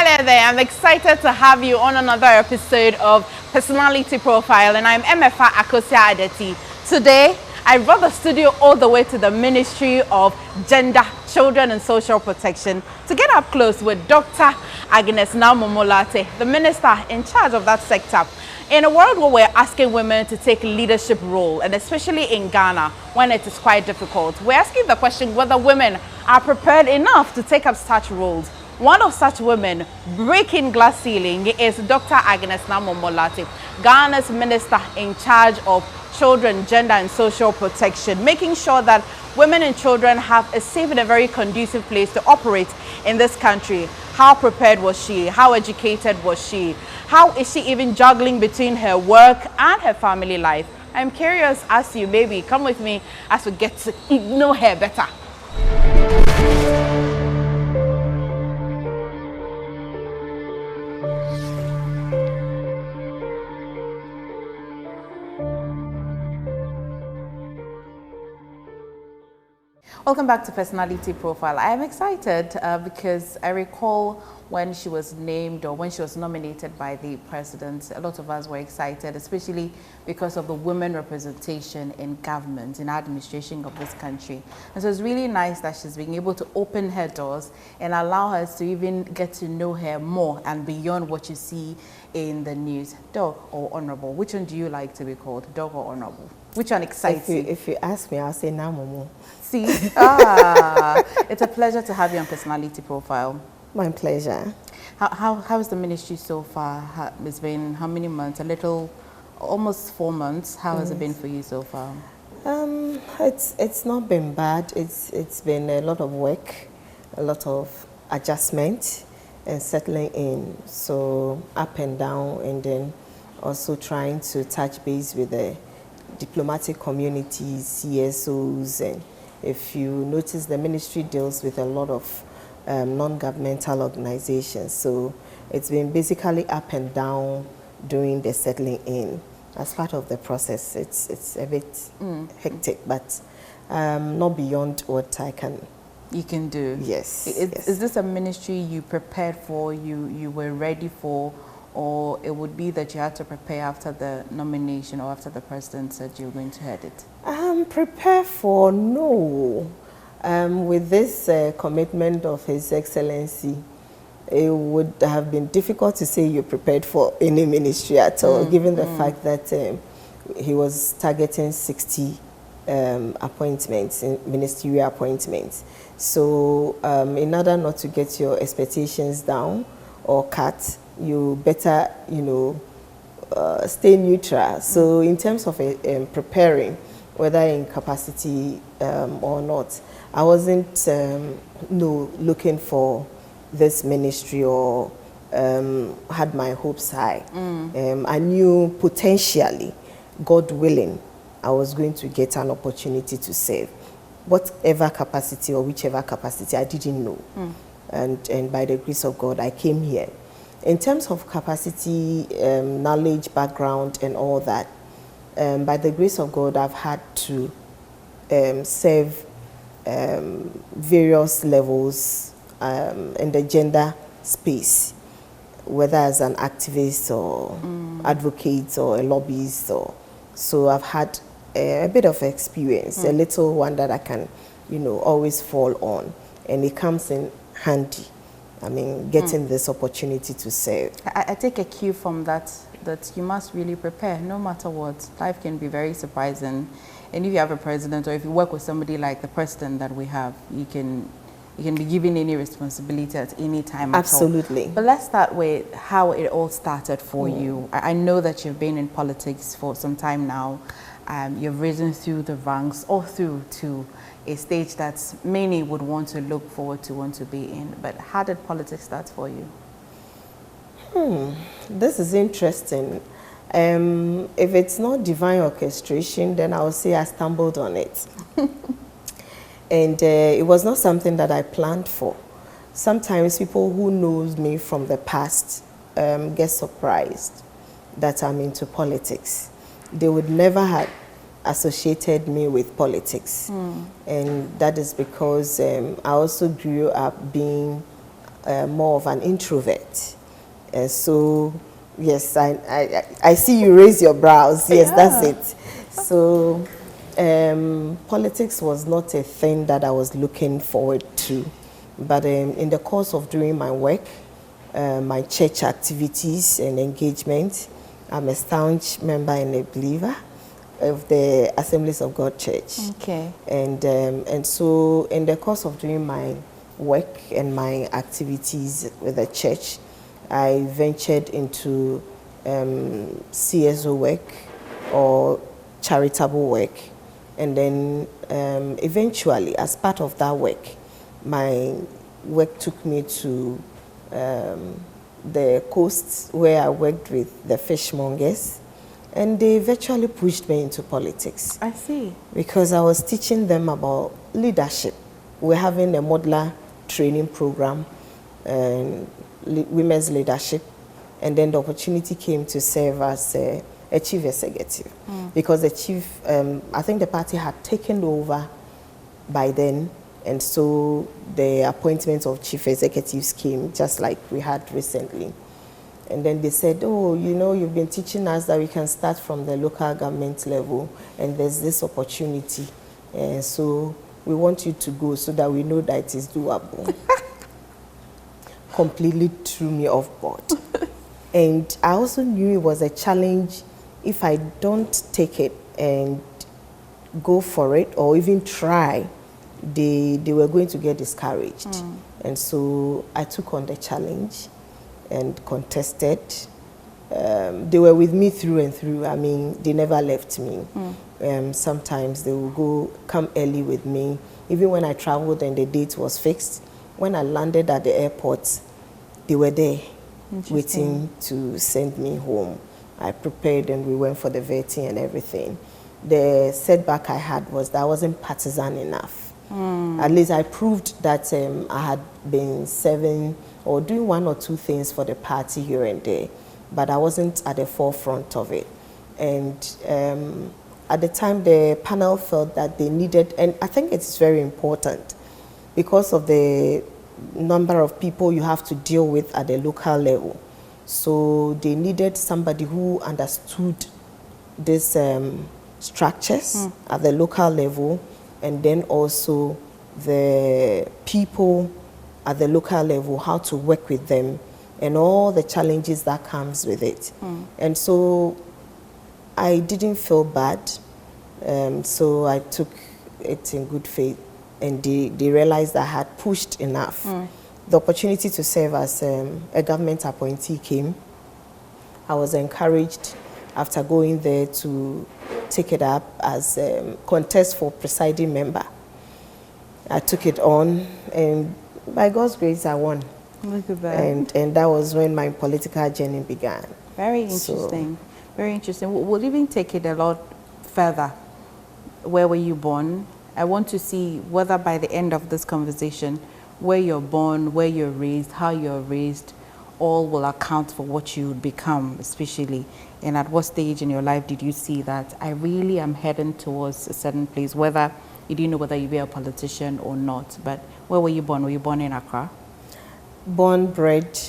Hello there, I'm excited to have you on another episode of Personality Profile, and I'm MFA Akosia Adeti. Today, I brought the studio all the way to the Ministry of Gender, Children and Social Protection to get up close with Dr. Agnes Naa Momo Lartey, the minister in charge of that sector. In a world where we're asking women to take leadership role, and especially in Ghana, when it is quite difficult, we're asking the question whether women are prepared enough to take up such roles. One of such women breaking glass ceiling is Dr. Agnes Naa Momo Lartey, Ghana's minister in charge of children, gender and social protection, making sure that women and children have a safe and a very conducive place to operate in this country. How prepared was she? How educated was she? How is she even juggling between her work and her family life? I'm curious as you. Maybe come with me as we get to know her better. Welcome back to Personality Profile. I am excited because I recall when she was named or when she was nominated by the president, a lot of us were excited, especially because of the women representation in government, in administration of this country. And so it's really nice that she's being able to open her doors and allow us to even get to know her more and beyond what you see in the news. Dog or honorable? Which one do you like to be called? Dog or honorable? Which one excites you? If you ask me, I'll say Naa Momo. See? It's a pleasure to have you on Personality Profile. My pleasure. How is the ministry so far? It's been how many months? Almost 4 months. How has it been for you so far? It's not been bad. It's been a lot of work, a lot of adjustment and settling in. So up and down, and then also trying to touch base with the diplomatic communities, CSOs, and if you notice, the ministry deals with a lot of non-governmental organizations. So it's been basically up and down during the settling in. As part of the process, it's a bit hectic, but not beyond what you can do. Yes. Is this a ministry you prepared for, you were ready for, or it would be that you had to prepare after the nomination or after the president said you were going to head it? Prepare for, no. With this commitment of His Excellency, it would have been difficult to say you're prepared for any ministry at all, given the fact that he was targeting 60 appointments, ministerial appointments. So in order not to get your expectations down or cut, you better, stay neutral. So in terms of preparing, whether in capacity or not, I wasn't looking for this ministry or had my hopes high. I knew potentially, God willing, I was going to get an opportunity to serve. Whatever capacity or whichever capacity, I didn't know. And by the grace of God, I came here. In terms of capacity, knowledge, background, and all that, by the grace of God, I've had to serve various levels in the gender space, whether as an activist or advocate or a lobbyist. So I've had a bit of experience, a little one that I can, always fall on, and it comes in handy. I mean, getting this opportunity to serve. I take a cue from that you must really prepare no matter what. Life can be very surprising. And if you have a president or if you work with somebody like the president that we have, you can be given any responsibility at any time. Absolutely. At all. But let's start with how it all started for you. I know that you've been in politics for some time now. You've risen through the ranks all through to a stage that many would want to look forward to, want to be in. But how did politics start for you? This is interesting. If it's not divine orchestration, then I would say I stumbled on it. And it was not something that I planned for. Sometimes people who knows me from the past get surprised that I'm into politics. They would never have associated me with politics. And that is because I also grew up being more of an introvert. And so, yes, I see you raise your brows. Yes, Yeah. that's it. So, politics was not a thing that I was looking forward to. But in the course of doing my work, my church activities and engagement, I'm a staunch member and a believer of the Assemblies of God Church. Okay. And so in the course of doing my work and my activities with the church, I ventured into CSO work or charitable work. And then eventually, as part of that work, my work took me to the coast where I worked with the fishmongers, and they virtually pushed me into politics. I see. Because I was teaching them about leadership. We're having a modular training program, women's leadership, and then the opportunity came to serve as a chief executive. Because the chief, I think the party had taken over by then, and so the appointment of chief executives came just like we had recently. And then they said, oh, you know, you've been teaching us that we can start from the local government level, and there's this opportunity. And so we want you to go so that we know that it is doable. Completely threw me off board. And I also knew it was a challenge if I don't take it and go for it or even try, they were going to get discouraged. And so I took on the challenge and contested. They were with me through and through. I mean, they never left me. Sometimes they will come early with me. Even when I traveled and the date was fixed, when I landed at the airport, they were there waiting to send me home. I prepared and we went for the vetting and everything. The setback I had was that I wasn't partisan enough. At least I proved that I had been serving or doing one or two things for the party here and there, but I wasn't at the forefront of it. And at the time, the panel felt that they needed, and I think it's very important because of the number of people you have to deal with at the local level. So they needed somebody who understood these structures at the local level, and then also the people at the local level, how to work with them and all the challenges that comes with it. And so I didn't feel bad. So I took it in good faith, and they realized I had pushed enough. The opportunity to serve as a government appointee came. I was encouraged after going there to take it up as contest for presiding member. I took it on, and by God's grace, I won. Look at that. And that was when my political journey began. Very interesting. Very interesting. We'll even take it a lot further. Where were you born? I want to see whether by the end of this conversation, where you're born, where you're raised, how you're raised, all will account for what you would become, especially. And at what stage in your life did you see that I really am heading towards a certain place, whether you didn't know whether you'd be a politician or not. But where were you born? Were you born in Accra? Born, bred,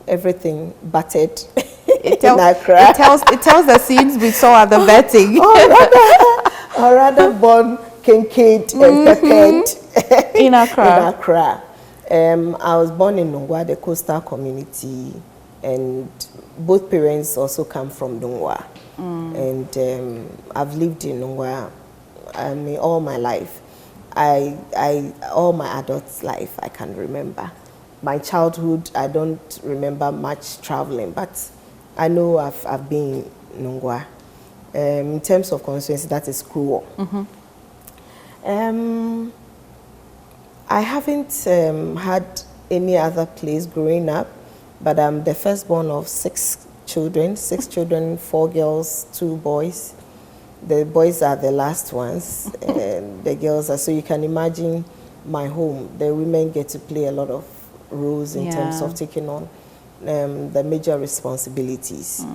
everything, buttered in Accra. It tells the scenes we saw at the vetting. or rather born, kinkade, and peppered in Accra. In Accra. I was born in Nungwa, the coastal community, and both parents also come from Nungwa. And I've lived in Nungwa, I mean, all my life. All my adult life, I can remember. My childhood, I don't remember much traveling, but I know I've been in Nungwa. In terms of constituency, that is Kruo. I haven't had any other place growing up, but I'm the firstborn of 6 children, 4 girls, 2 boys. The boys are the last ones, and the girls are, so you can imagine my home. The women get to play a lot of roles in terms of taking on the major responsibilities.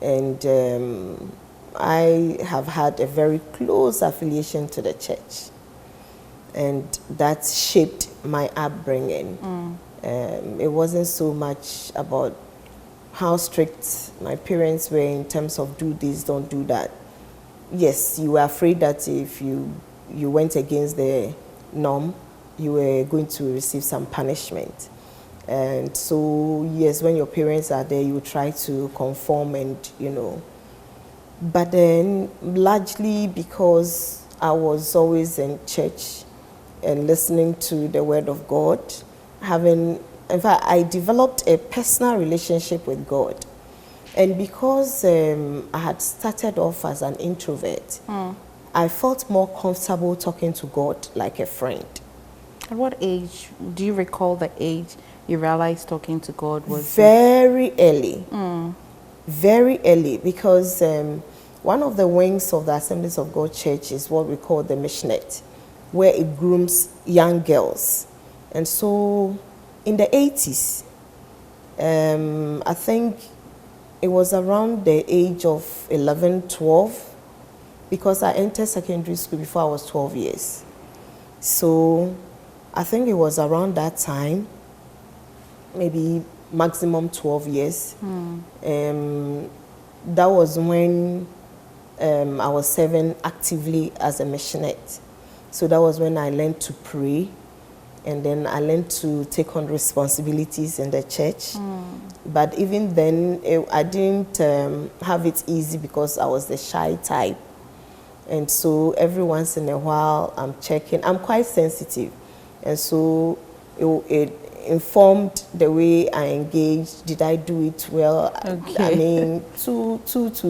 And I have had a very close affiliation to the church, and that shaped my upbringing. It wasn't so much about how strict my parents were in terms of do this, don't do that. Yes, you were afraid that if you went against the norm, you were going to receive some punishment. And so, yes, when your parents are there, you try to conform and, you know. But then, largely because I was always in church and listening to the Word of God, in fact, I developed a personal relationship with God. And because I had started off as an introvert, I felt more comfortable talking to God like a friend. At what age, do you recall the age you realized talking to God was? Very early. Very early, because one of the wings of the Assemblies of God Church is what we call the missionette, where it grooms young girls. And so in the 80s, I think it was around the age of 11, 12, because I entered secondary school before I was 12 years. So I think it was around that time, maybe maximum 12 years. That was when I was serving actively as a missionette. So that was when I learned to pray, and then I learned to take on responsibilities in the church. But even then, I didn't have it easy because I was the shy type. And so every once in a while, I'm checking. I'm quite sensitive. And so it informed the way I engaged. Did I do it well? Okay. I mean, too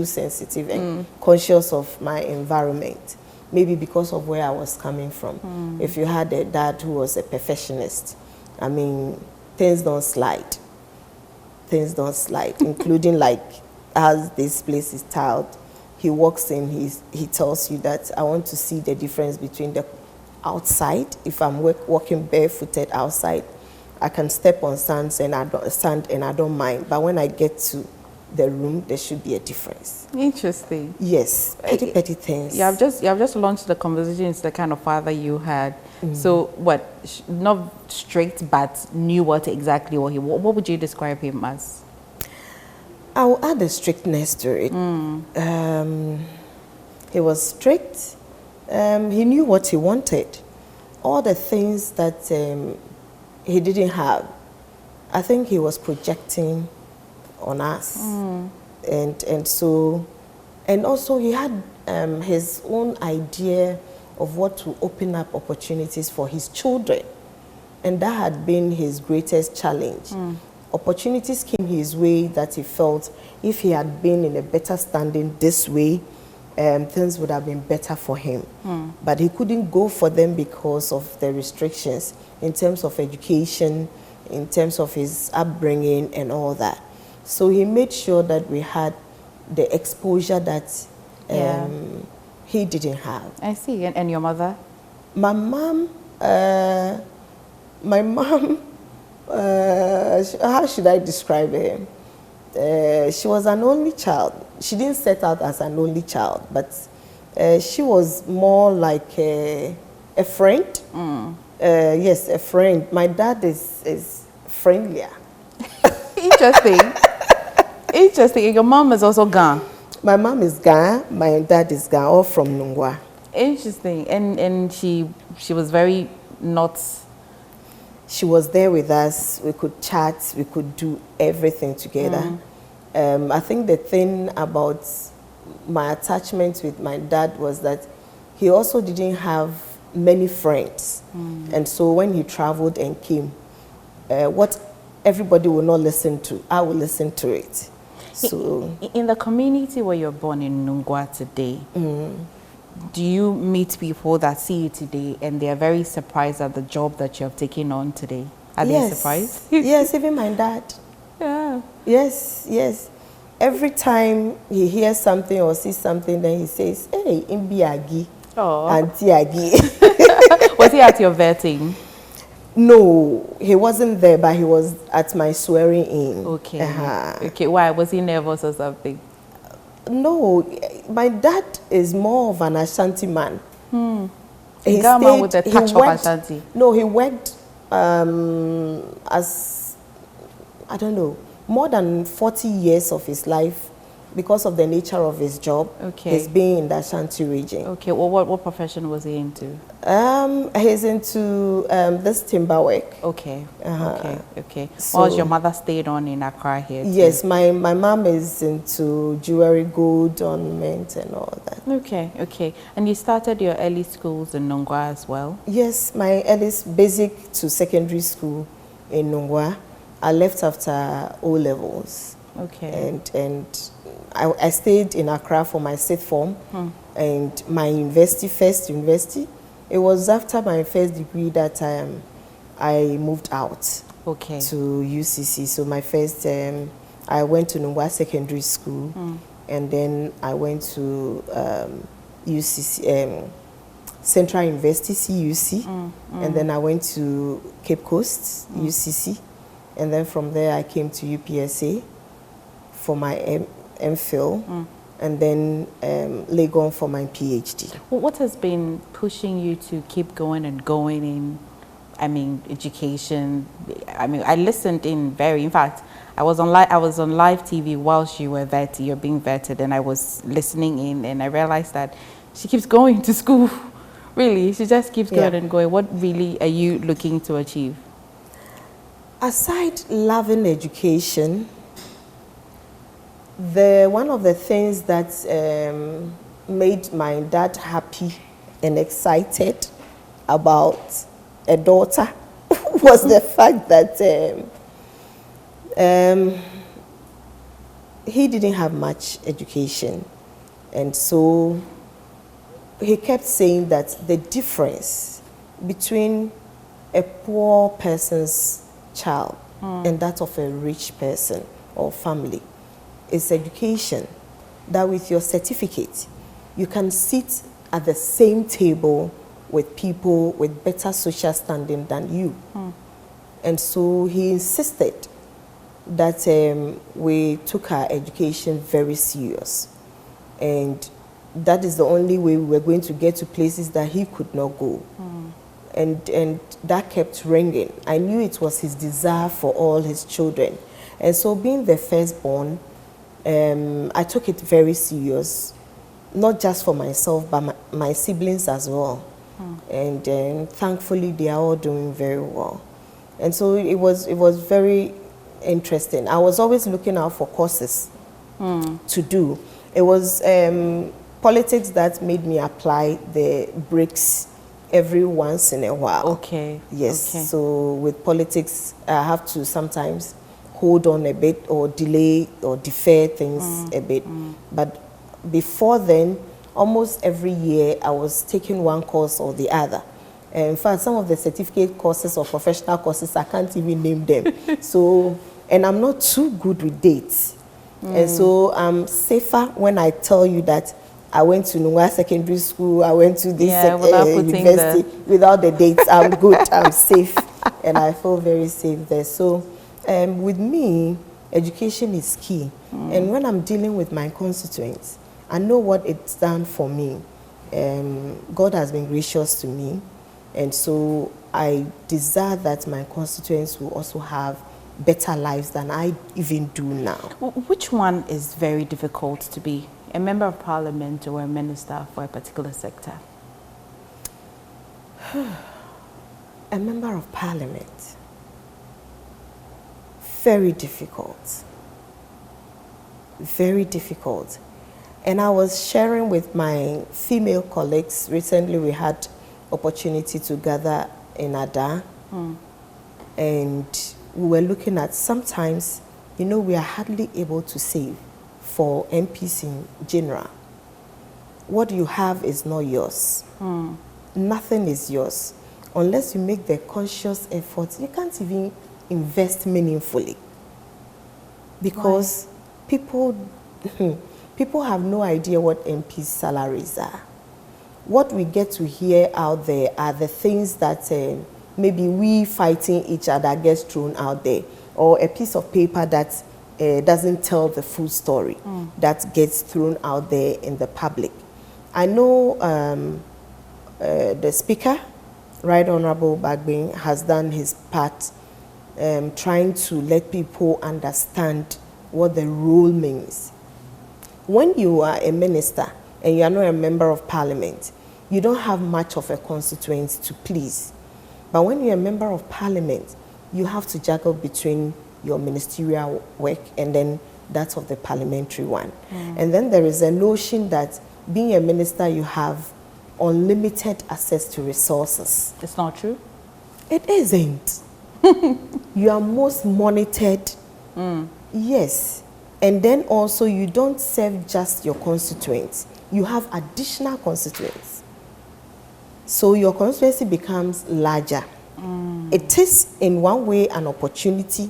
sensitive and conscious of my environment. Maybe because of where I was coming from. If you had a dad who was a perfectionist, I mean, things don't slide. Things don't slide, including like as this place is tiled. He walks in, he tells you that I want to see the difference between the outside. If I'm walking barefooted outside, I can step on sand and I don't mind. But when I get to the room, there should be a difference. Interesting. Yes, petty things. You have just launched the conversation into the kind of father you had. So what? Not strict, but knew what exactly what he. What would you describe him as? I will add a strictness to it. He was strict. He knew what he wanted. All the things that he didn't have, I think he was projecting on us. And also he had his own idea of what to open up opportunities for his children. And that had been his greatest challenge. Opportunities came his way that he felt if he had been in a better standing this way, things would have been better for him. But he couldn't go for them because of the restrictions in terms of education, in terms of his upbringing and all that. So he made sure that we had the exposure that he didn't have. I see. And your mother? My mom, how should I describe her? She was an only child. She didn't set out as an only child, but she was more like a friend. Yes, a friend. My dad is friendlier. Interesting. Interesting. Your mom is also Ga. My mom is Ga. My dad is Ga, all from Nungwa. Interesting. And she was very not. She was there with us. We could chat. We could do everything together. I think the thing about my attachment with my dad was that he also didn't have many friends. And so when he traveled and came, what everybody will not listen to, I will listen to it. So in the community where you're born in Nungwa today, do you meet people that see you today and they are very surprised at the job that you have taken on today? Are they surprised? Yes, even my dad. Yeah. Yes. Every time he hears something or sees something, then he says, "Hey, Imbiagi, Auntie Agi." Was he at your vetting? No, he wasn't there, but he was at my swearing in. Okay. Okay. Why? Was he nervous or something? No, my dad is more of an Ashanti man. He stayed with the touch of Ashanti. No, he worked as, I don't know, more than 40 years of his life, because of the nature of his job, he's been in the Ashanti region. Okay, well, what profession was he into? He's into this timber work. Okay, okay. So, your mother stayed on in Accra here too? Yes, my mom is into jewelry, gold, ornament and all that. Okay. And you started your early schools in Nongwa as well? Yes, my earliest basic to secondary school in Nongwa. I left after O-levels. Okay. And I stayed in Accra for my 6th form and my first university. It was after my first degree that I moved out to UCC. So my first, I went to Nungwa Secondary School and then I went to UCC, Central University, CUC, and then I went to Cape Coast, UCC, and then from there I came to UPSA for my MPhil, and then Legon for my PhD. Well, what has been pushing you to keep going and going in, I mean, education? I mean, I listened in fact, I was on live TV whilst you were you're being vetted, and I was listening in, and I realized that she keeps going to school. Really, she just keeps going and going. What really are you looking to achieve? Aside loving education, one of the things that made my dad happy and excited about a daughter was the fact that he didn't have much education, and so he kept saying that the difference between a poor person's child and that of a rich person or family is education. That with your certificate, you can sit at the same table with people with better social standing than you. And so he insisted that we took our education very serious. And that is the only way we were going to get to places that he could not go. And that kept ringing. I knew it was his desire for all his children. And so being the firstborn, I took it very serious, not just for myself, but my siblings as well. And thankfully, they are all doing very well. And so it was very interesting. I was always looking out for courses to do. It was politics that made me apply the breaks every once in a while. Yes. So with politics, I have to sometimes hold on a bit or delay or defer things a bit. But before then, almost every year I was taking one course or the other. In fact, some of the certificate courses or professional courses, I can't even name them. So, and I'm not too good with dates. And so I'm safer when I tell you that I went to Nungwa Secondary School, I went to this university without the dates. I'm good, I'm safe, and I feel very safe there. So with me, education is key. And when I'm dealing with my constituents, I know what it's done for me. God has been gracious to me. And so I desire that my constituents will also have better lives than I even do now. Which one is very difficult to be? A member of parliament or a minister for a particular sector? A member of parliament. Very difficult. Very difficult. And I was sharing with my female colleagues, recently we had opportunity to gather in Ada, and we were looking at sometimes, you know, we are hardly able to save for MPs in general. What you have is not yours. Nothing is yours. Unless you make the conscious effort, you can't even invest meaningfully. Because people have no idea what MPs' salaries are. What we get to hear out there are the things that maybe we fighting each other gets thrown out there, or a piece of paper that doesn't tell the full story that gets thrown out there in the public. I know the Speaker Right Honorable Bagbin has done his part trying to let people understand what the role means. When you are a minister and you are not a member of parliament, you don't have much of a constituency to please. But when you're a member of parliament, you have to juggle between your ministerial work and then that of the parliamentary one. And then there is a notion that being a minister, you have unlimited access to resources. It's not true? It isn't. You are most monitored. Yes. And then also you don't serve just your constituents. You have additional constituents. So your constituency becomes larger. It is in one way an opportunity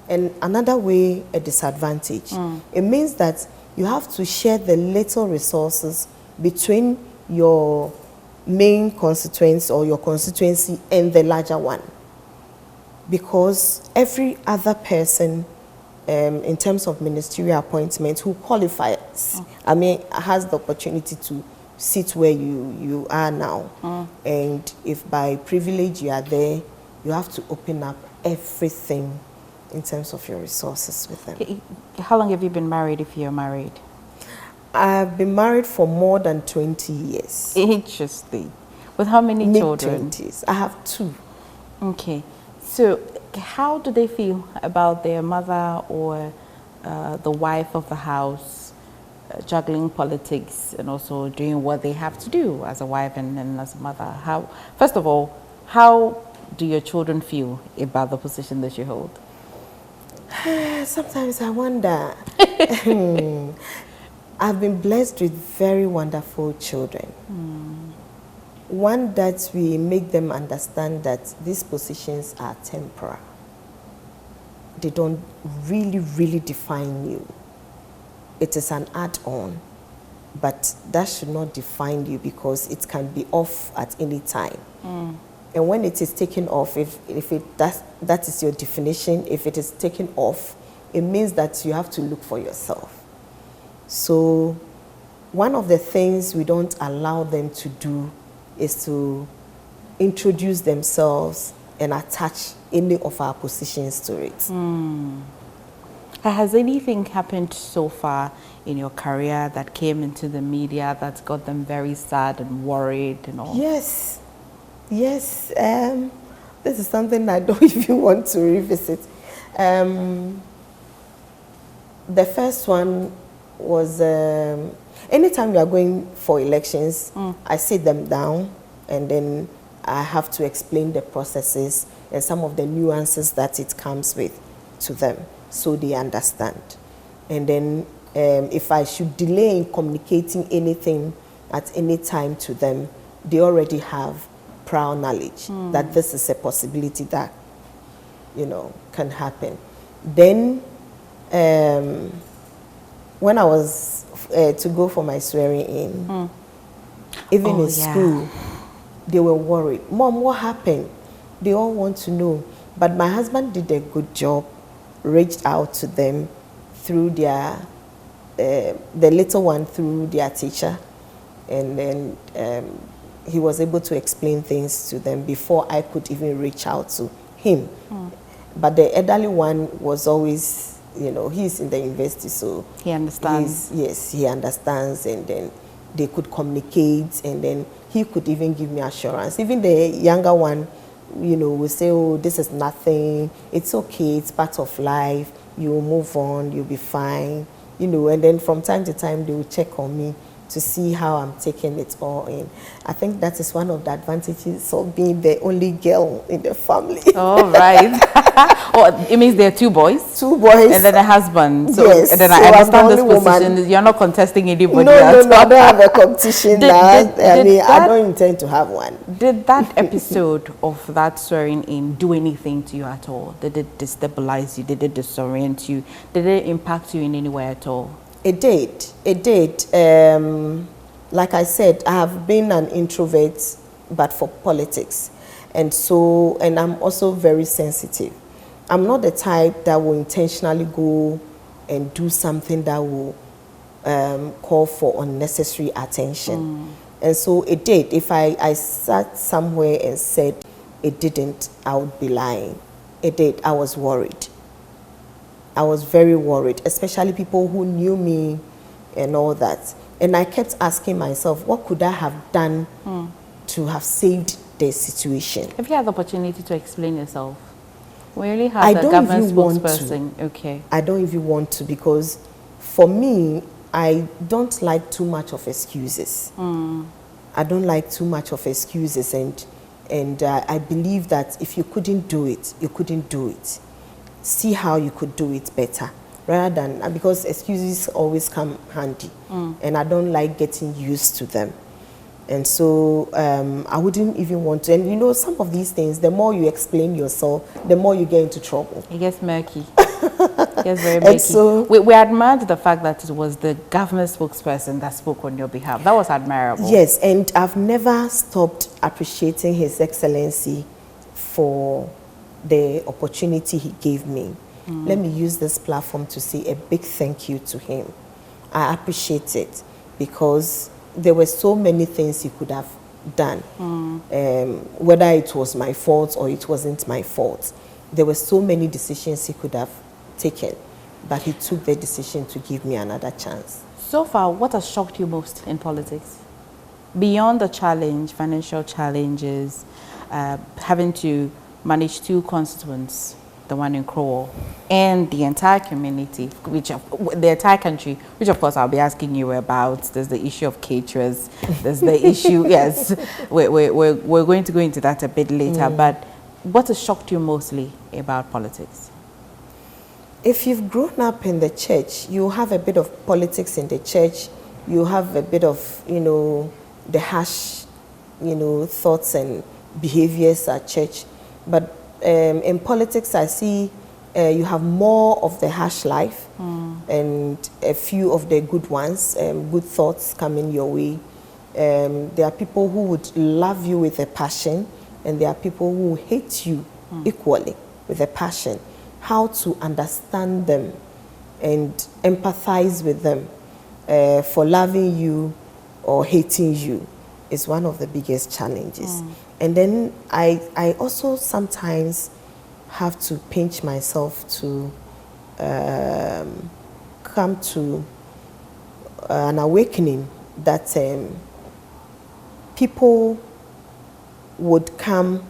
and another way a disadvantage. It means that you have to share the little resources between your main constituents or your constituency and the larger one. Because every other person in terms of ministerial appointment who qualifies, I mean, has the opportunity to sit where you are now. And if by privilege you are there, you have to open up everything in terms of your resources with them. How long have you been married, if you're married? I've been married for more than 20 years. Interesting. With how many children? Mid-20s. I have 2. Okay. So how do they feel about their mother or the wife of the house juggling politics and also doing what they have to do as a wife and as a mother? How, first of all, how do your children feel about the position that you hold? Sometimes I wonder. I've been blessed with very wonderful children. One, that we make them understand that these positions are temporal. They don't really define you. It is an add-on, but that should not define you because it can be off at any time. And when it is taken off, if that is your definition, if it is taken off, it means that you have to look for yourself. So one of the things we don't allow them to do is to introduce themselves and attach any of our positions to it. Has anything happened so far in your career that came into the media that's got them very sad and worried and all? Yes. Yes. This is something I don't even want to revisit. The first one was anytime we are going for elections, I sit them down and then I have to explain the processes and some of the nuances that it comes with to them so they understand. And then if I should delay in communicating anything at any time to them, they already have prior knowledge that this is a possibility that, you know, can happen. Then when I was to go for my swearing in, even in school, they were worried. Mom, what happened? They all want to know. But my husband did a good job, reached out to them through their, the little one through their teacher. And then he was able to explain things to them before I could even reach out to him. But the elderly one was always, you know, he's in the university, so he understands. Yes, he understands, and then they could communicate, and then he could even give me assurance. Even the younger one, you know, will say, oh, this is nothing, it's okay, it's part of life, you'll move on, you'll be fine, you know. And then from time to time, they will check on me to see how I'm taking it all in. I think that is one of the advantages of being the only girl in the family. Oh, right. Oh, it means there are 2 boys? 2 boys. And then a husband. So, yes. And then so I understand this woman. position. You're not contesting anybody no, else. No, I don't have a competition. I don't intend to have one. Did that episode of that swearing in do anything to you at all? Did it destabilize you? Did it disorient you? Did it impact you in any way at all? It did. It did. Like I said, I have been an introvert, but for politics. And I'm also very sensitive. I'm not the type that will intentionally go and do something that will call for unnecessary attention. And so it did. If I sat somewhere and said it didn't, I would be lying. It did. I was worried. I was very worried, especially people who knew me and all that. And I kept asking myself, what could I have done to have saved the situation? Have you had the opportunity to explain yourself? We really have the government spokesperson. Okay. I don't even want to, because for me, I don't like too much of excuses. I don't like too much of excuses, and I believe that if you couldn't do it, you couldn't do it. See how you could do it better, rather than, because excuses always come handy, and I don't like getting used to them. And so I wouldn't even want to. And you know, some of these things, the more you explain yourself, the more you get into trouble. It gets murky. It gets very murky. So, we admired the fact that it was the government spokesperson that spoke on your behalf. That was admirable. Yes, and I've never stopped appreciating His Excellency for the opportunity he gave me. Let me use this platform to say a big thank you to him. I appreciate it, because there were so many things he could have done, whether it was my fault or it wasn't my fault. There were so many decisions he could have taken, but he took the decision to give me another chance. So far, what has shocked you most in politics? Beyond the challenge, financial challenges, having to manage 2 constituents, the one in Crowell, and the entire community, the entire country, which of course I'll be asking you about. There's the issue of caterers, there's the issue, yes, we're going to go into that a bit later, but what has shocked you mostly about politics? If you've grown up in the church, you have a bit of politics in the church, you have a bit of, you know, the harsh, you know, thoughts and behaviors at church. But in politics, I see you have more of the harsh life and a few of the good ones, good thoughts coming your way. There are people who would love you with a passion, and there are people who hate you equally with a passion. How to understand them and empathize with them for loving you or hating you is one of the biggest challenges. And then I also sometimes have to pinch myself to come to an awakening that people would come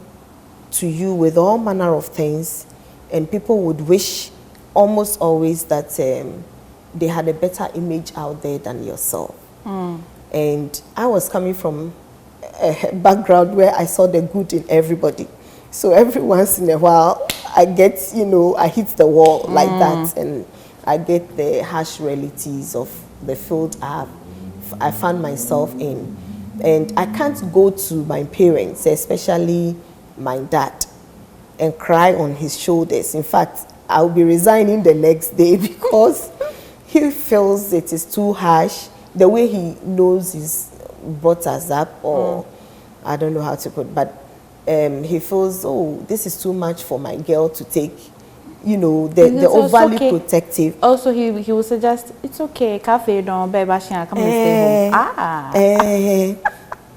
to you with all manner of things, and people would wish almost always that they had a better image out there than yourself. And I was coming from a background where I saw the good in everybody. So every once in a while, I get, you know, I hit the wall like that, and I get the harsh realities of the field I found myself in. And I can't go to my parents, especially my dad, and cry on his shoulders. In fact, I'll be resigning the next day because he feels it is too harsh. The way he knows he's brought us up, or I don't know how to put it, but he feels, oh, this is too much for my girl to take. You know, the overly protective. Also, he will suggest, it's okay, cafe, don't, baby, come and stay home.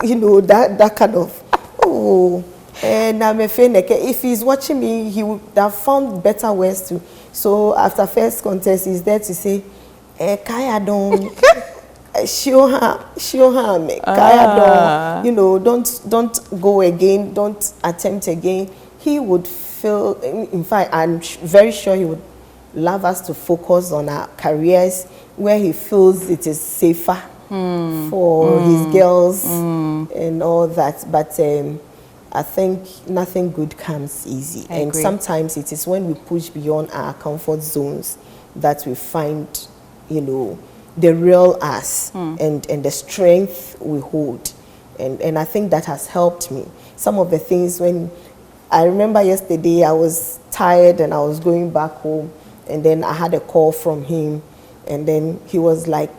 You know, that kind of, oh. And I'm afraid if he's watching me, he would have found better ways to. So after first contest, he's there to say, Kaya don't, show her, Kaya don't, you know, don't go again, don't attempt again. He would feel, in fact, I'm very sure he would love us to focus on our careers where he feels it is safer for his girls and all that. But I think nothing good comes easy. And sometimes it is when we push beyond our comfort zones that we find, you know, the real us and the strength we hold. And I think that has helped me. Some of the things, when I remember yesterday, I was tired and I was going back home, and then I had a call from him, and then he was like,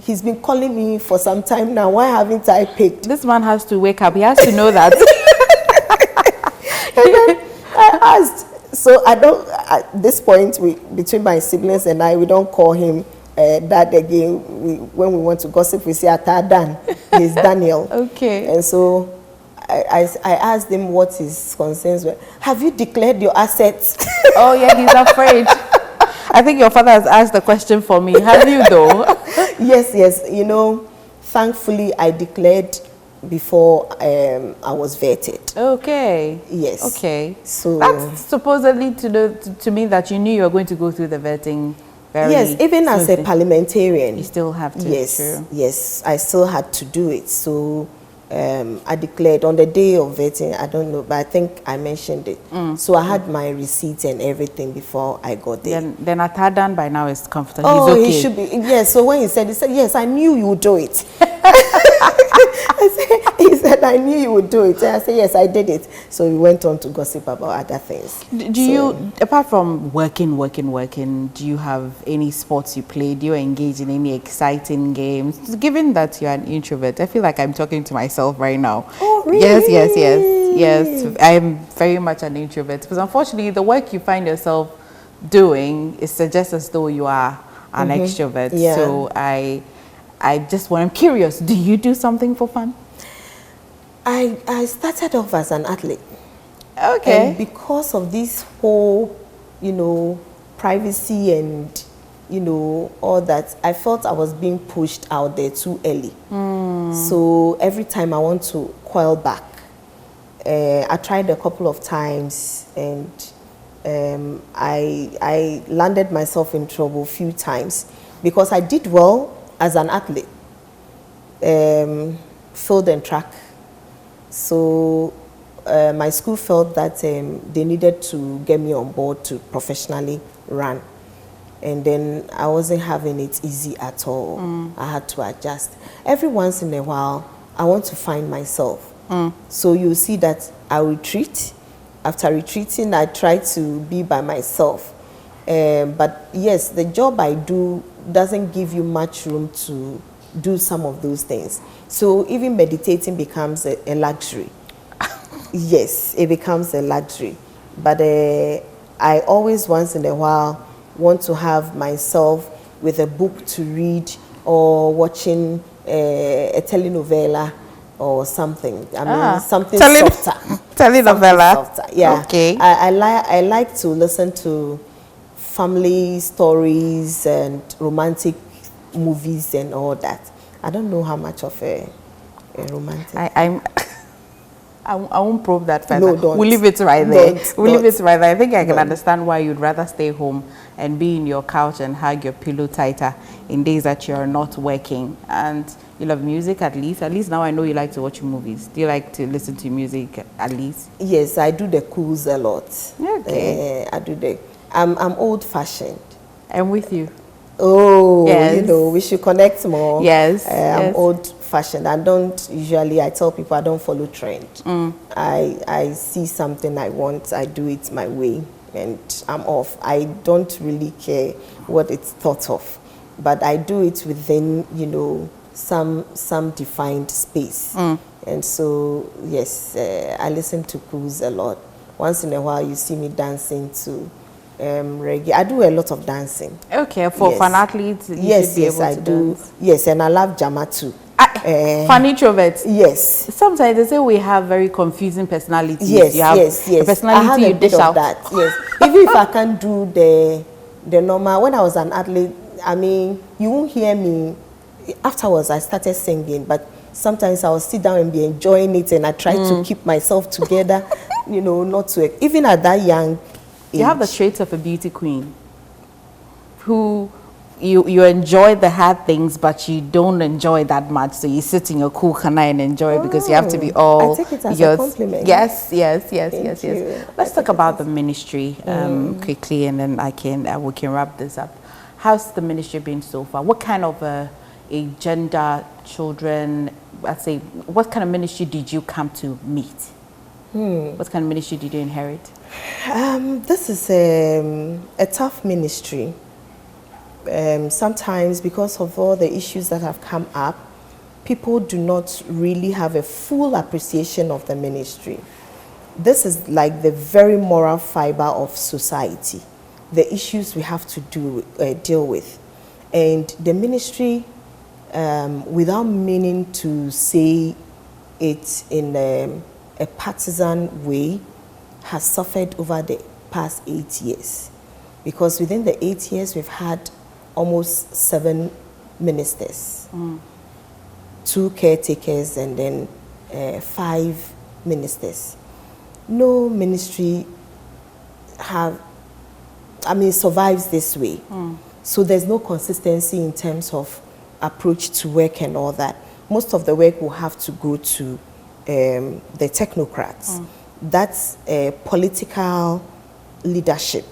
he's been calling me for some time now. Why haven't I picked? This man has to wake up. He has to know that. And then I asked, so I don't, at this point, between my siblings and I, we don't call him Dad again. When we want to gossip, we say Atadan. He's Daniel. Okay. And so I asked him what his concerns were. Have you declared your assets? Oh yeah, he's afraid. I think your father has asked the question for me. Have you though? Yes. You know, thankfully I declared before I was vetted. Okay. Yes. Okay. So that's supposedly to mean that you knew you were going to go through the vetting. Yes, even as a parliamentarian, you still have to. Yes, true. yes, I still had to do it. So I declared on the day of vetting. I don't know, but I think I mentioned it. So I had my receipts and everything before I got there. Then Atadan by now is comfortable. Oh, he's okay. He should be. Yes. So when he said, yes, I knew you would do it. He said, I knew you would do it. And I said, yes, I did it. So we went on to gossip about other things. Do you, apart from working, do you have any sports you play? Do you engage in any exciting games? Given that you're an introvert, I feel like I'm talking to myself right now. Oh, really? Yes. I'm very much an introvert. Because unfortunately, the work you find yourself doing, it suggests as though you are an extrovert. Yeah. So I'm curious, do you do something for fun? I started off as an athlete. Okay. And because of this whole, privacy and, all that, I felt I was being pushed out there too early. So every time I want to coil back, I tried a couple of times and I landed myself in trouble a few times because I did well as an athlete, field and track. So my school felt that they needed to get me on board to professionally run. And then I wasn't having it easy at all. I had to adjust. Every once in a while, I want to find myself. So you see that I retreat. After retreating, I try to be by myself. But yes, the job I do doesn't give you much room to do some of those things. So even meditating becomes a luxury. Yes, it becomes a luxury. But I always once in a while want to have myself with a book to read or watching a telenovela or something. I mean, something softer. Telenovela? Something softer. Yeah. Okay. I like to listen to family stories and romantic movies and all that. I don't know how much of a romantic. I won't probe that further. No, don't. We'll leave it right there. Leave it right there. I think I can Don't. understand why you'd rather stay home and be in your couch and hug your pillow tighter in days that you're not working. And you love music at least. At least now I know you like to watch movies. Do you like to listen to music at least? Yes, I do the cools a lot. Okay. I do the. I'm old-fashioned. I'm with you. Oh, yes. We should connect more. Yes. I'm old-fashioned. I tell people I don't follow trend. I see something I want, I do it my way, and I'm off. I don't really care what it's thought of, but I do it within, some defined space. And so, yes, I listen to cruise a lot. Once in a while, you see me dancing to reggae. I do a lot of dancing. Okay, for fun athletes, you should be able to dance. Yes, and I love Jama too. Fun introverts. Yes. Sometimes they say we have very confusing personalities. Yes, you have yes. a personality I have you a bit dish out. of that. Yes. Even if I can't do the normal, when I was an athlete, I mean, you won't hear me. Afterwards, I started singing, but sometimes I'll sit down and be enjoying it, and I try to keep myself together, not to. Even at that young age. You have the traits of a beauty queen, who you enjoy the hard things, but you don't enjoy that much. So you sit in your cool corner and enjoy it because you have to be all. I take it as a compliment. Yes. Thank you. Let's talk about the ministry quickly, and then we can wrap this up. How's the ministry been so far? What kind of a gender, children, what kind of ministry did you come to meet? What kind of ministry did you inherit? This is a tough ministry. Sometimes because of all the issues that have come up, people do not really have a full appreciation of the ministry. This is like the very moral fiber of society, the issues we have to deal with. And the ministry, without meaning to say it in a partisan way, has suffered over the past 8 years. Because within the 8 years, we've had almost 7 ministers, 2 caretakers, and then 5 ministers. No ministry survives this way. So there's no consistency in terms of approach to work and all that. Most of the work will have to go to the technocrats. That's political leadership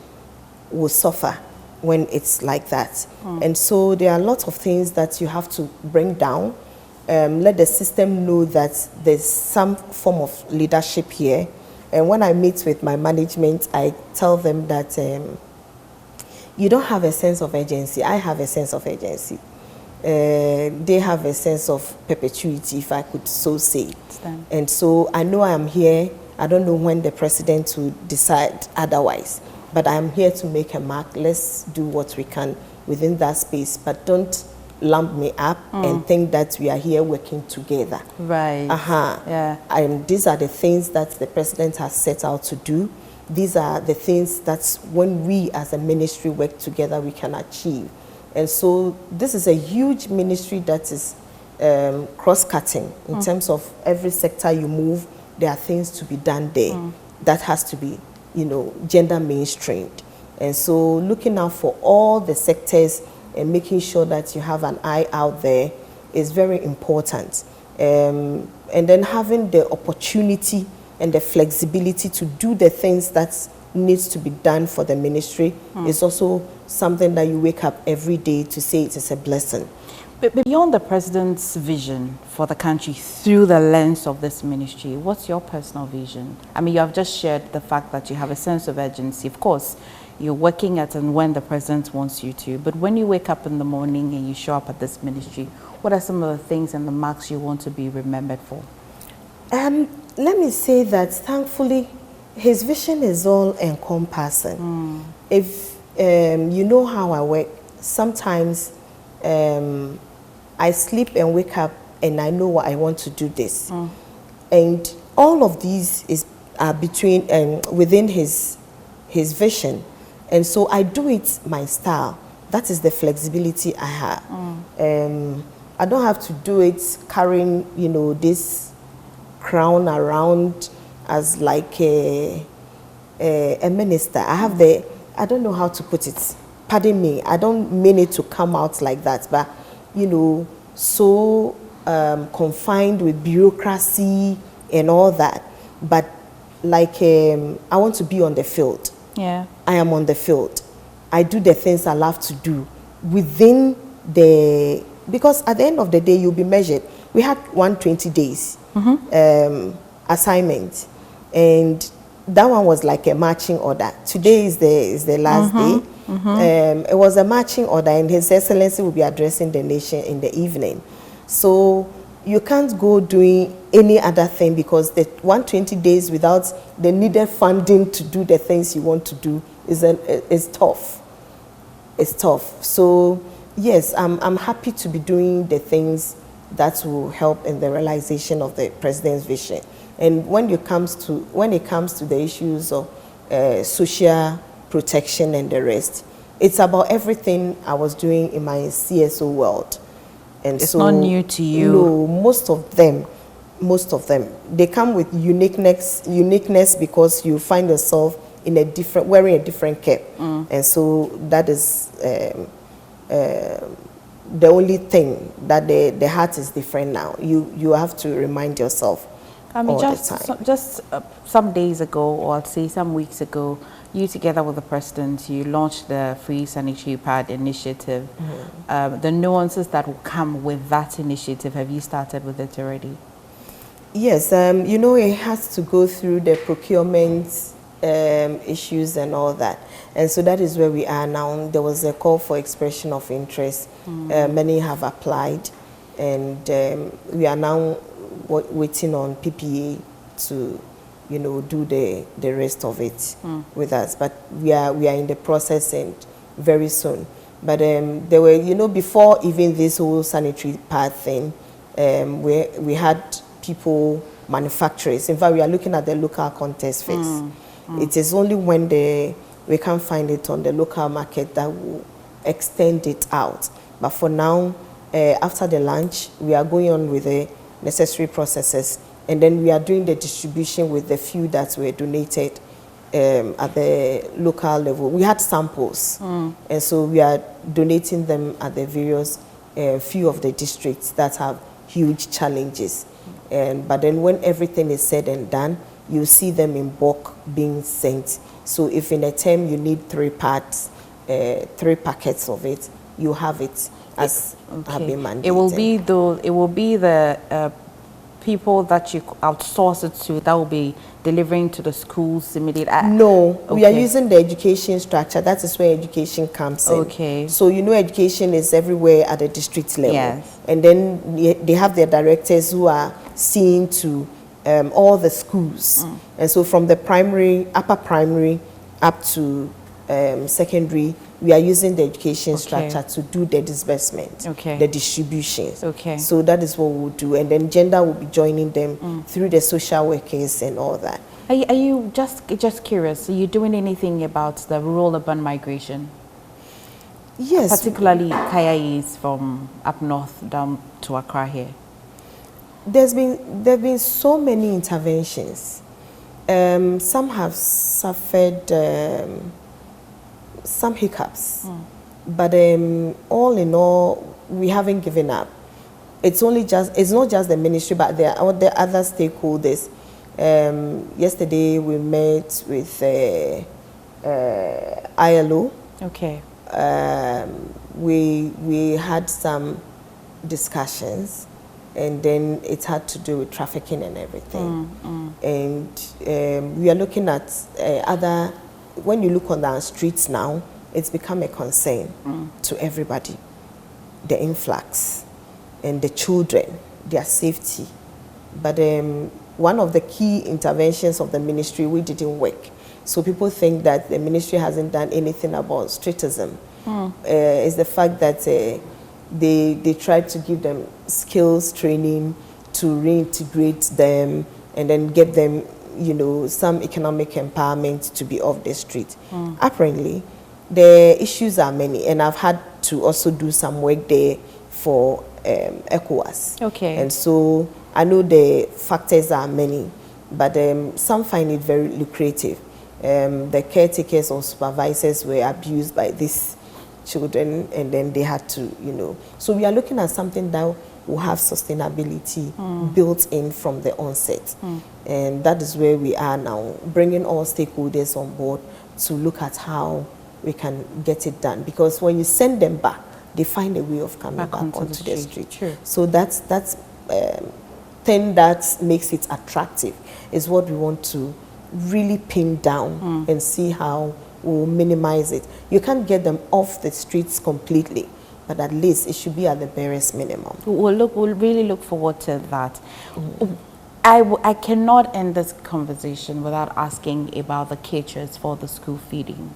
will suffer when it's like that. And so there are lots of things that you have to bring down. Let the system know that there's some form of leadership here. And when I meet with my management, I tell them that you don't have a sense of urgency. I have a sense of urgency. They have a sense of perpetuity, if I could so say. And so I know I am here. I don't know when the president will decide otherwise, but I am here to make a mark. Let's do what we can within that space, but don't lump me up and think that we are here working together. Right. Yeah. And these are the things that the president has set out to do. These are the things that when we as a ministry work together, we can achieve. And so this is a huge ministry that is cross-cutting in terms of every sector you move. There are things to be done there that has to be, gender mainstreamed. And so looking out for all the sectors and making sure that you have an eye out there is very important. And then having the opportunity and the flexibility to do the things that needs to be done for the ministry is also something that you wake up every day to say it is a blessing. But beyond the president's vision for the country through the lens of this ministry, what's your personal vision? I mean, you have just shared the fact that you have a sense of urgency. Of course, you're working at and when the president wants you to. But when you wake up in the morning and you show up at this ministry, what are some of the things and the marks you want to be remembered for? Let me say that thankfully, his vision is all encompassing. If you know how I work, sometimes I sleep and wake up and I know what I want to do this. And all of these are within his vision. And so I do it my style. That is the flexibility I have. I don't have to do it carrying, this crown around as like a minister. I don't know how to put it. Pardon me, I don't mean it to come out like that, but, so confined with bureaucracy and all that. But like, I want to be on the field. Yeah. I am on the field. I do the things I love to do within because at the end of the day, you'll be measured. We had 120 days assignment, and that one was like a marching order. Today is the last day. It was a marching order, and His Excellency will be addressing the nation in the evening. So you can't go doing any other thing, because the 120 days without the needed funding to do the things you want to do is tough. It's tough. So yes, I'm happy to be doing the things that will help in the realization of the president's vision. And when it comes to the issues of social protection and the rest, it's about everything I was doing in my CSO world. And it's not new to you. No, most of them, they come with uniqueness because you find yourself in wearing a different cap. And so that is the only thing that the heart is different now. You have to remind yourself. I mean, all the time. just some days ago, or I'd say some weeks ago, you together with the president, you launched the Free Sanitary Pad initiative. The nuances that will come with that initiative, have you started with it already? Yes, it has to go through the procurement issues and all that. And so that is where we are now. There was a call for expression of interest. Many have applied, and we are now waiting on PPA to, do the rest of it with us. But we are in the process, and very soon But there were, you know, before even this whole sanitary pad thing, we had people, manufacturers. In fact, we are looking at the local context first. It is only when we can't find it on the local market that will extend it out. But for now, after the launch, we are going on with the necessary processes, and then we are doing the distribution with the few that were donated at the local level. We had samples, and so we are donating them at the various few of the districts that have huge challenges. But then when everything is said and done, you see them in bulk being sent. So if in a term you need 3 parts, 3 packets of it, you have it as have been mandated. It will be the people that you outsource it to that will be delivering to the schools immediately? No, we are using the education structure. That is where education comes in. Okay. So you know education is everywhere at the district level. Yes. And then they have their directors who are seeing to all the schools. And so from the primary, upper primary, up to secondary, we are using the education structure to do the disbursement, the distributions. So that is what we'll do. And then gender will be joining them through the social workers and all that. Are you just curious, are you doing anything about the rural-urban migration? Yes. Particularly Kayais from up north down to Accra here. There have been so many interventions. Some have suffered some hiccups, but all in all, we haven't given up. It's not just the ministry, but there are the other stakeholders. Yesterday we met with ILO. Okay. We had some discussions, and then it had to do with trafficking and everything. And we are looking at other. When you look on our streets now, it's become a concern to everybody. The influx and the children, their safety. But one of the key interventions of the ministry, we didn't work. So people think that the ministry hasn't done anything about streetism. It's the fact that they tried to give them skills training to reintegrate them and then get them, you know, some economic empowerment to be off the street. Apparently, the issues are many, and I've had to also do some work there for ECOWAS. Okay. And so I know the factors are many, but some find it very lucrative. The caretakers or supervisors were abused by these children, and then they had to, you know. So we are looking at something that will have sustainability built in from the onset. And that is where we are now, bringing all stakeholders on board to look at how we can get it done. Because when you send them back, they find a way of coming back onto the street. True. So that's thing that makes it attractive is what we want to really pin down and see how we'll minimize it. You can't get them off the streets completely, but at least it should be at the barest minimum. We'll really look forward to that. I cannot end this conversation without asking about the caterers for the school feeding.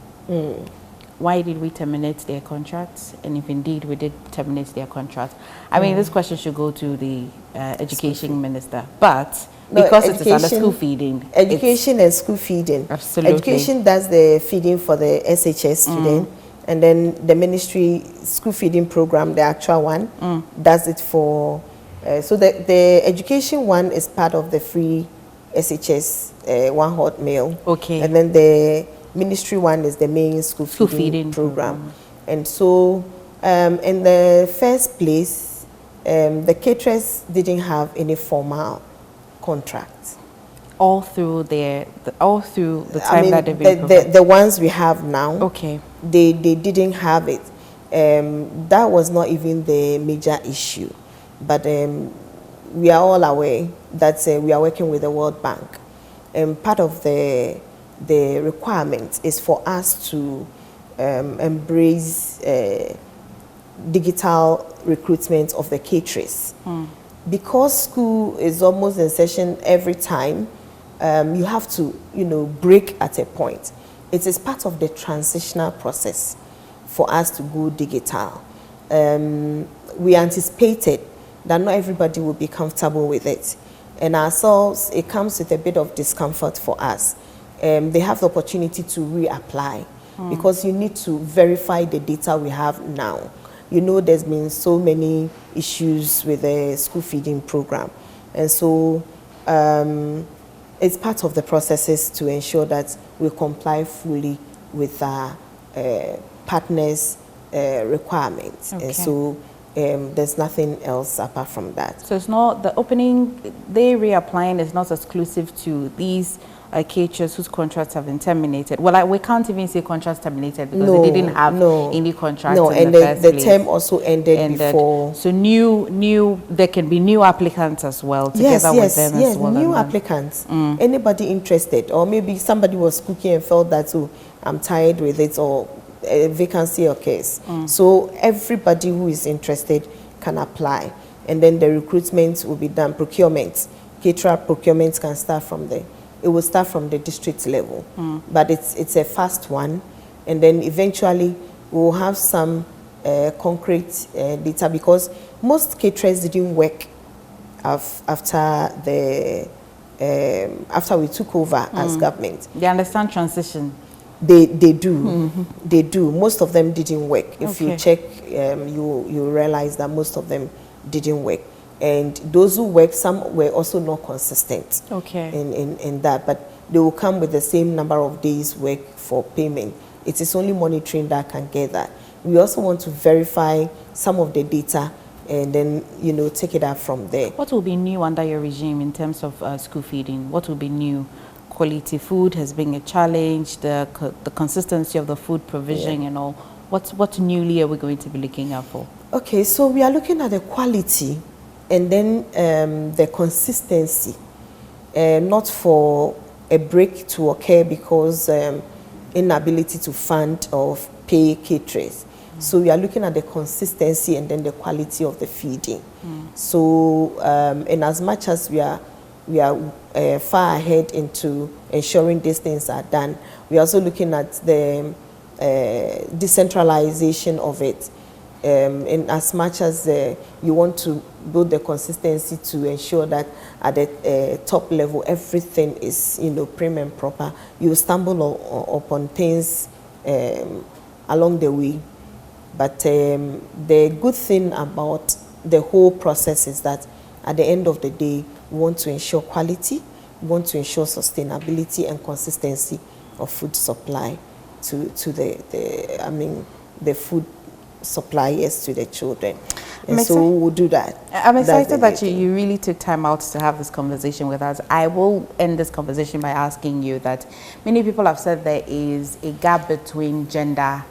Why did we terminate their contracts? And if indeed we did terminate their contracts, I mean, this question should go to the education minister, but because it is under school feeding. Education and school feeding. Absolutely. Education does the feeding for the SHS student, and then the ministry school feeding program, the actual one, does it for, so the education one is part of the free SHS one hot meal. Okay. And then the ministry one is the main school feeding program. And so in the first place, the caterers didn't have any formal contracts. All through the time that they've been the ones we have now. Okay. They didn't have it. That was not even the major issue, but we are all aware that we are working with the World Bank, and part of the requirement is for us to embrace digital recruitment of the caterers. Because school is almost in session every time, you have to, break at a point. It is part of the transitional process for us to go digital. We anticipated that not everybody will be comfortable with it. And ourselves, it comes with a bit of discomfort for us. They have the opportunity to reapply because you need to verify the data we have now. You know, there's been so many issues with the school feeding program. And so it's part of the processes to ensure that we comply fully with our partners' requirements. Okay. And so there's nothing else apart from that. So it's not the opening, they reapplying is not exclusive to these caterers whose contracts have been terminated. Well, we can't even say contracts terminated because they didn't have any contracts in the first place. The term also ended before. So there can be new applicants as well together with them as well. New applicants. Anybody interested, or maybe somebody was cooking and felt that, oh, I'm tired with it, or a vacancy occurs. So everybody who is interested can apply, and then the recruitment will be done. Procurement, caterer procurement can start from there. It will start from the district level, but it's a fast one, and then eventually we'll have some concrete data, because most caterers didn't work after we took over as government. They understand transition. They do. They do. Most of them didn't work. If you check, you realize that most of them didn't work. And those who worked, some were also not consistent in that. But they will come with the same number of days work for payment. It is only monitoring that can get that. We also want to verify some of the data and then, take it up from there. What will be new under your regime in terms of school feeding? What will be new? Quality food has been a challenge, the consistency of the food provision and all. What newly are we going to be looking out for? Okay, so we are looking at the quality and then the consistency, not for a break to occur because inability to fund or pay caterers. So we are looking at the consistency and then the quality of the feeding. So and as much as we are far ahead into ensuring these things are done, we are also looking at the decentralization of it. In as much as you want to build the consistency to ensure that at the top level everything is prim and proper, you stumble upon things along the way. But the good thing about the whole process is that at the end of the day, we want to ensure quality, we want to ensure sustainability and consistency of food supply to the food suppliers to the children. And so we'll do that. I'm excited that you really took time out to have this conversation with us. I will end this conversation by asking you that many people have said there is a gap between gender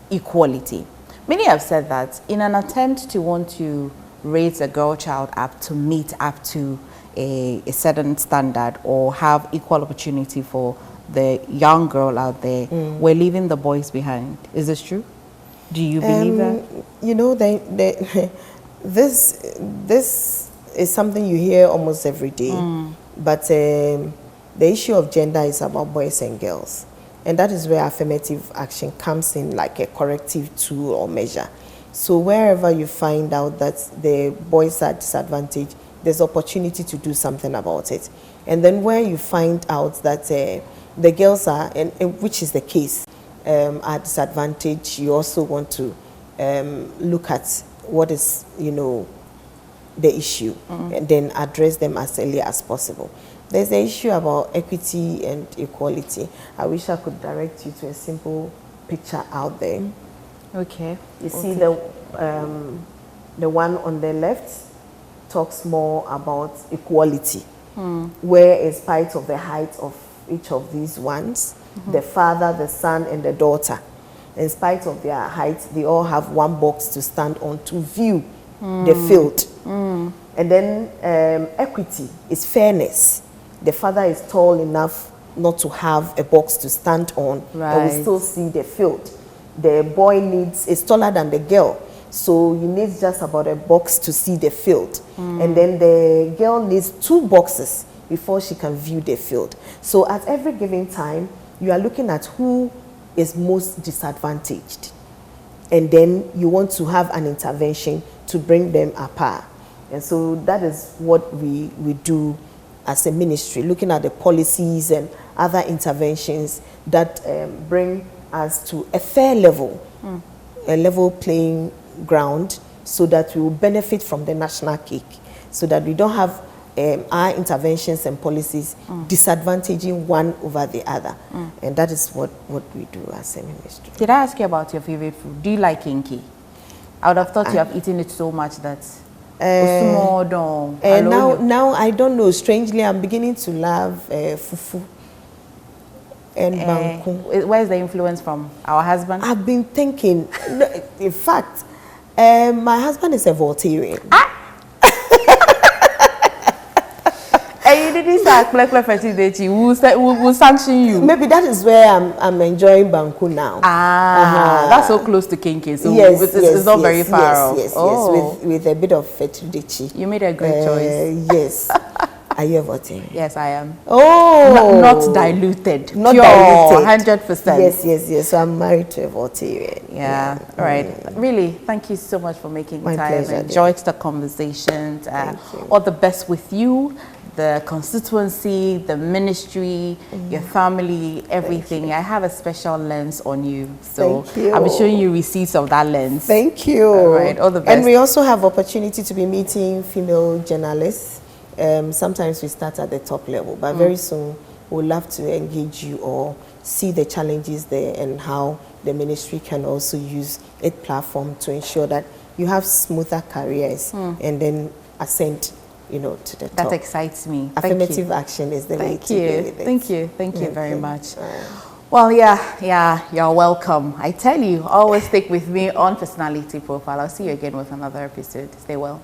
equality. Many have said that in an attempt to want to raise a girl child up to meet up to a certain standard or have equal opportunity for the young girl out there, we're leaving the boys behind. Is this true? Do you believe that? This is something you hear almost every day. But the issue of gender is about boys and girls. And that is where affirmative action comes in like a corrective tool or measure. So wherever you find out that the boys are disadvantaged, there's opportunity to do something about it. And then where you find out that the girls are, and which is the case, are disadvantaged, you also want to look at what is, the issue and then address them as early as possible. There's the issue about equity and equality. I wish I could direct you to a simple picture out there. Okay. You see the one on the left talks more about equality, where in spite of the height of each of these ones, the father, the son, and the daughter, in spite of their height, they all have one box to stand on to view the field. And then equity is fairness. The father is tall enough not to have a box to stand on, and we still see the field. The boy is taller than the girl, so you need just about a box to see the field. And then the girl needs 2 boxes before she can view the field. So at every given time, you are looking at who is most disadvantaged. And then you want to have an intervention to bring them apart. And so that is what we do as a ministry, looking at the policies and other interventions that bring us to a fair level, a level playing ground, so that we will benefit from the national cake, so that we don't have our interventions and policies disadvantaging one over the other. And that is what we do as a ministry. Did I ask you about your favorite food? Do you like kinky? I would have thought you have eaten it so much that... now I don't know. Strangely, I'm beginning to love fufu and banku. Where's the influence from? Our husband? I've been thinking. In fact, my husband is a Voltarian. You didn't say we'll sanction you. Maybe that is where I'm enjoying banku now. That's so close to kinky, so it's not very far off. Yes, with a bit of fettuccine. You made a great choice. Yes. Are you a Voltarian? Yes, I am. Oh, not diluted. Not pure, diluted. 100%. Yes. So I'm married to a Voltarian. Yeah. All right. Really, thank you so much for making My time. pleasure, Enjoyed the conversations. All the best with you, the constituency, the ministry, your family, everything. I have a special lens on you. So thank you. I'll be showing you receipts of that lens. Thank you. All right. All the best. And we also have opportunity to be meeting female journalists. Sometimes we start at the top level, but very soon we'll love to engage you or see the challenges there and how the ministry can also use its platform to ensure that you have smoother careers and then ascend, to the top. That excites me. Affirmative action is the way to do it. Thank you very much. Well, yeah, you're welcome. I tell you, always stick with me on Personality Profile. I'll see you again with another episode. Stay well.